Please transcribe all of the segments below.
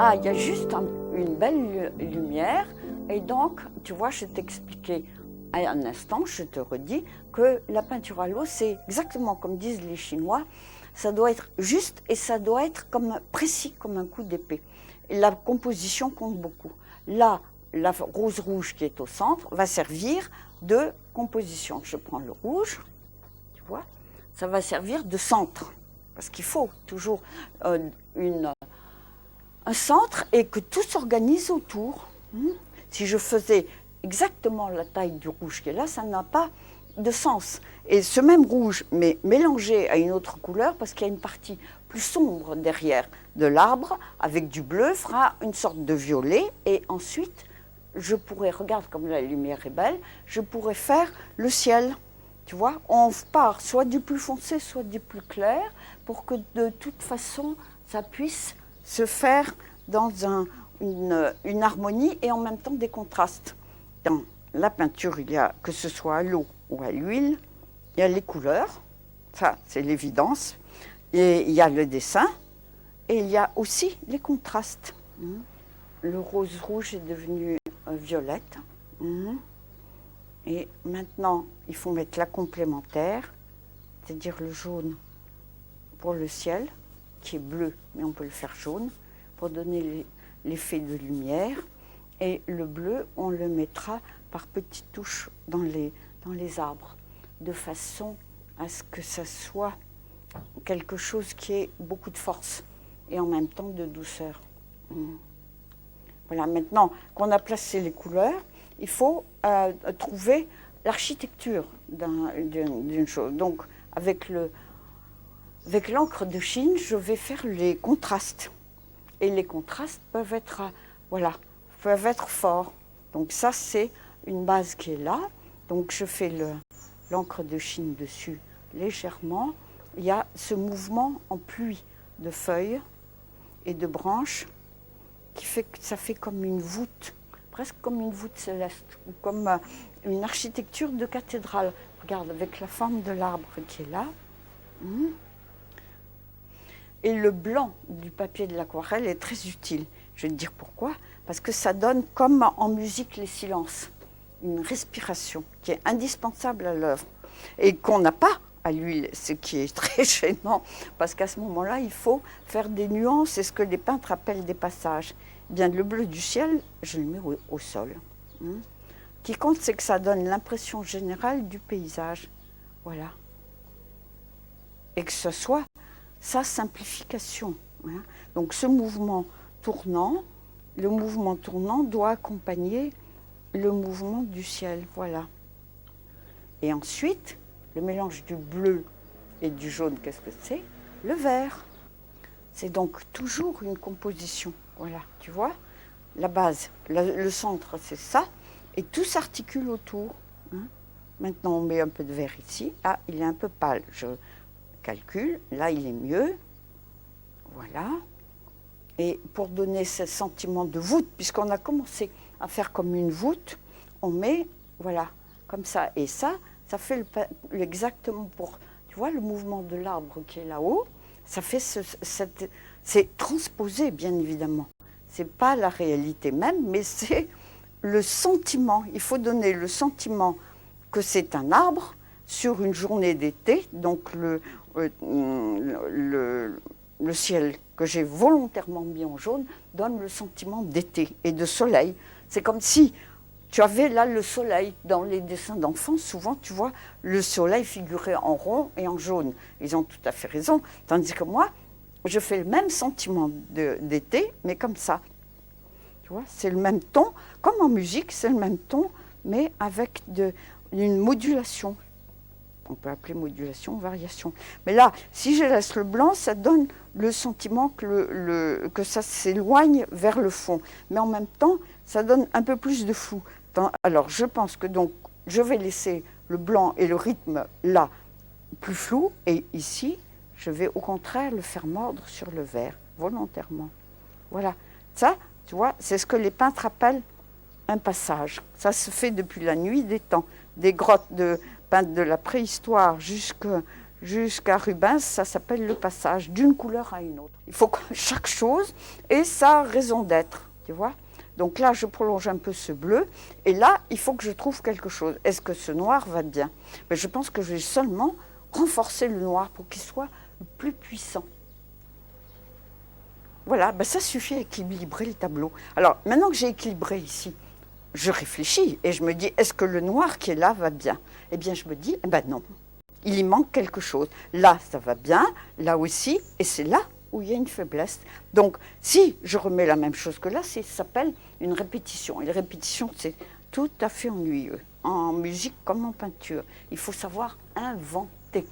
Ah, il y a juste une belle lumière. Et donc, tu vois, je t'expliquais à un instant, je te redis, que la peinture à l'eau, c'est exactement comme disent les Chinois, ça doit être juste et ça doit être comme précis comme un coup d'épée. Et la composition compte beaucoup. Là, la rose rouge qui est au centre va servir de composition. Je prends le rouge, tu vois, ça va servir de centre. Parce qu'il faut toujours un centre et que tout s'organise autour. Si je faisais exactement la taille du rouge qui est là, ça n'a pas de sens. Et ce même rouge, mais mélangé à une autre couleur, parce qu'il y a une partie plus sombre derrière de l'arbre, avec du bleu, fera une sorte de violet. Et ensuite, je pourrais, regarde comme la lumière est belle, je pourrais faire le ciel. Tu vois, on part soit du plus foncé, soit du plus clair, pour que de toute façon, ça puisse se faire dans une harmonie et en même temps des contrastes. Dans la peinture, il y a, que ce soit à l'eau ou à l'huile, il y a les couleurs, ça c'est l'évidence, et il y a le dessin, et il y a aussi les contrastes. Le rose rouge est devenu violette. Et maintenant, il faut mettre la complémentaire, c'est-à-dire le jaune pour le ciel, qui est bleu, mais on peut le faire jaune, pour donner l'effet de lumière. Et le bleu, on le mettra par petites touches dans les arbres, de façon à ce que ça soit quelque chose qui ait beaucoup de force et en même temps de douceur. Voilà, maintenant qu'on a placé les couleurs, il faut trouver l'architecture d'une chose. Donc, avec l'encre de Chine, je vais faire les contrastes. Et les contrastes peuvent être, peuvent être forts. Donc ça, c'est une base qui est là. Donc je fais l'encre de Chine dessus légèrement. Il y a ce mouvement en pluie de feuilles et de branches qui fait que ça fait comme une voûte, presque comme une voûte céleste, ou comme une architecture de cathédrale. Regarde, avec la forme de l'arbre qui est là. Et le blanc du papier de l'aquarelle est très utile. Je vais te dire pourquoi. Parce que ça donne, comme en musique, les silences, une respiration qui est indispensable à l'œuvre et qu'on n'a pas à l'huile, ce qui est très gênant, parce qu'à ce moment-là, il faut faire des nuances, c'est ce que les peintres appellent des passages. Eh bien, le bleu du ciel, je le mets au sol. Ce qui compte, c'est que ça donne l'impression générale du paysage. Voilà. Et que ce soit sa simplification. Donc ce mouvement tournant, le mouvement tournant doit accompagner le mouvement du ciel. Voilà. Et ensuite, le mélange du bleu et du jaune, qu'est-ce que c'est? Le vert. C'est donc toujours une composition. Voilà, tu vois? La base, le centre, c'est ça. Et tout s'articule autour. Maintenant, on met un peu de vert ici. Ah, il est un peu pâle. Je calcule. Là, il est mieux. Voilà. Et pour donner ce sentiment de voûte, puisqu'on a commencé à faire comme une voûte, on met, voilà, comme ça. Et ça fait exactement pour, tu vois, le mouvement de l'arbre qui est là-haut, ça fait c'est transposé, bien évidemment. C'est pas la réalité même, mais c'est le sentiment. Il faut donner le sentiment que c'est un arbre sur une journée d'été, donc le ciel que j'ai volontairement mis en jaune donne le sentiment d'été et de soleil. C'est comme si tu avais là le soleil. Dans les dessins d'enfants, souvent, tu vois le soleil figuré en rond et en jaune. Ils ont tout à fait raison. Tandis que moi, je fais le même sentiment d'été, mais comme ça. Tu vois, c'est le même ton. Comme en musique, c'est le même ton, mais avec une modulation. On peut appeler modulation ou variation. Mais là, si je laisse le blanc, ça donne le sentiment que ça s'éloigne vers le fond. Mais en même temps, ça donne un peu plus de flou. Alors, je pense que donc, je vais laisser le blanc et le rythme là plus flou. Et ici, je vais au contraire le faire mordre sur le vert, volontairement. Voilà. Ça, tu vois, c'est ce que les peintres appellent un passage. Ça se fait depuis la nuit des temps. Des grottes peintes de la préhistoire jusqu'à Rubens, ça s'appelle le passage d'une couleur à une autre. Il faut que chaque chose ait sa raison d'être, tu vois. Donc là, je prolonge un peu ce bleu, et là, il faut que je trouve quelque chose. Est-ce que ce noir va bien? Mais je pense que je vais seulement renforcer le noir pour qu'il soit le plus puissant. Voilà, ben ça suffit à équilibrer le tableau. Alors, maintenant que j'ai équilibré ici, je réfléchis et je me dis, est-ce que le noir qui est là va bien? Eh bien, je me dis, eh ben non, il y manque quelque chose. Là, ça va bien, là aussi, et c'est là où il y a une faiblesse. Donc, si je remets la même chose que là, ça s'appelle une répétition. Et la répétition, c'est tout à fait ennuyeux. En musique comme en peinture, il faut savoir inventer.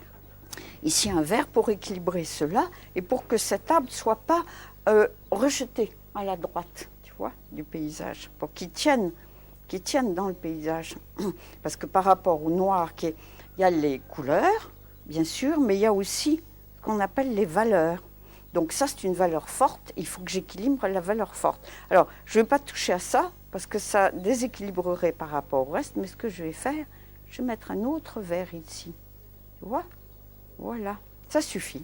Ici, un vert pour équilibrer cela et pour que cet arbre ne soit pas rejeté à la droite, tu vois, du paysage, pour qu'il tienne dans le paysage. Parce que par rapport au noir, il y a les couleurs, bien sûr, mais il y a aussi ce qu'on appelle les valeurs. Donc ça, c'est une valeur forte, il faut que j'équilibre la valeur forte. Alors, je ne vais pas toucher à ça, parce que ça déséquilibrerait par rapport au reste, mais ce que je vais faire, je vais mettre un autre vert ici. Tu vois? Voilà, ça suffit.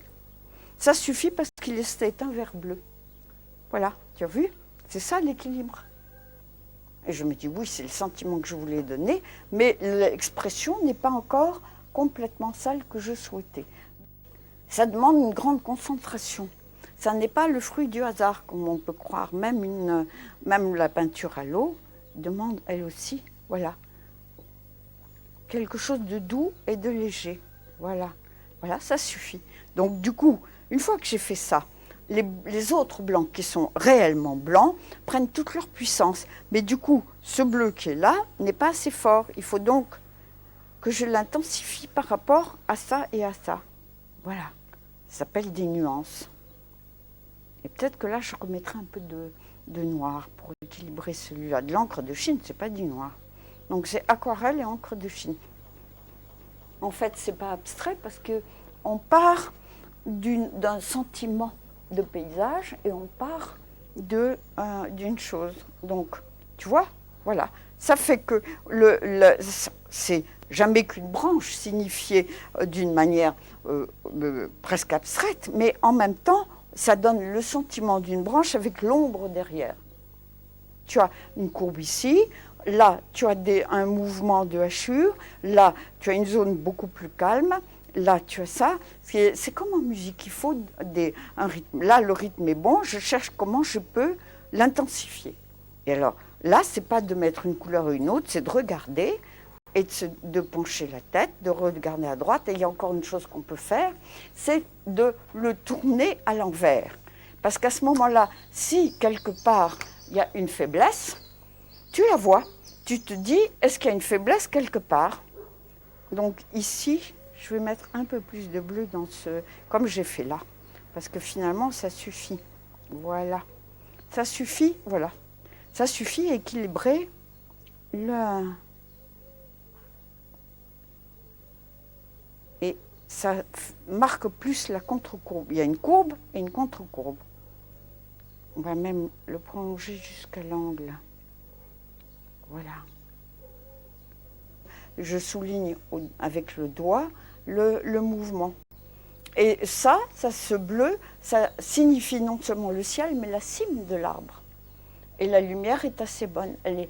Ça suffit parce qu'il est un vert bleu. Voilà, tu as vu? C'est ça l'équilibre. Et je me dis, oui, c'est le sentiment que je voulais donner, mais l'expression n'est pas encore complètement celle que je souhaitais. Ça demande une grande concentration. Ça n'est pas le fruit du hasard, comme on peut croire. Même la peinture à l'eau demande, elle aussi, voilà, quelque chose de doux et de léger. Voilà, voilà, ça suffit. Donc du coup, une fois que j'ai fait ça, les autres blancs qui sont réellement blancs prennent toute leur puissance. Mais du coup, ce bleu qui est là n'est pas assez fort. Il faut donc que je l'intensifie par rapport à ça et à ça. Voilà, ça s'appelle des nuances. Et peut-être que là, je remettrai un peu de noir pour équilibrer celui-là. De l'encre de Chine, c'est pas du noir. Donc c'est aquarelle et encre de Chine. En fait, c'est pas abstrait parce qu'on part d'un sentiment de paysage et on part d'une chose. Donc, tu vois, voilà. Ça fait que c'est jamais qu'une branche signifiée d'une manière presque abstraite, mais en même temps, ça donne le sentiment d'une branche avec l'ombre derrière. Tu as une courbe ici, là tu as un mouvement de hachure, là tu as une zone beaucoup plus calme, là tu as ça. C'est comme en musique, il faut un rythme. Là le rythme est bon, je cherche comment je peux l'intensifier. Et alors là, c'est pas de mettre une couleur ou une autre, c'est de regarder et de pencher la tête, de regarder à droite. Et il y a encore une chose qu'on peut faire, c'est de le tourner à l'envers. Parce qu'à ce moment-là, si quelque part il y a une faiblesse, tu la vois, tu te dis, est-ce qu'il y a une faiblesse quelque part? Donc ici, je vais mettre un peu plus de bleu dans comme j'ai fait là, parce que finalement, ça suffit. Voilà. Ça suffit, voilà. Ça suffit à équilibrer et ça marque plus la contre-courbe. Il y a une courbe et une contre-courbe. On va même le prolonger jusqu'à l'angle. Voilà. Je souligne avec le doigt le mouvement. Et ça, ce bleu, ça signifie non seulement le ciel, mais la cime de l'arbre. Et la lumière est assez bonne. Elle est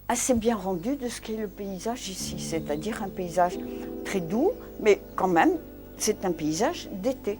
assez bien rendue de ce qu'est le paysage ici. C'est-à-dire un paysage très doux, mais quand même, c'est un paysage d'été.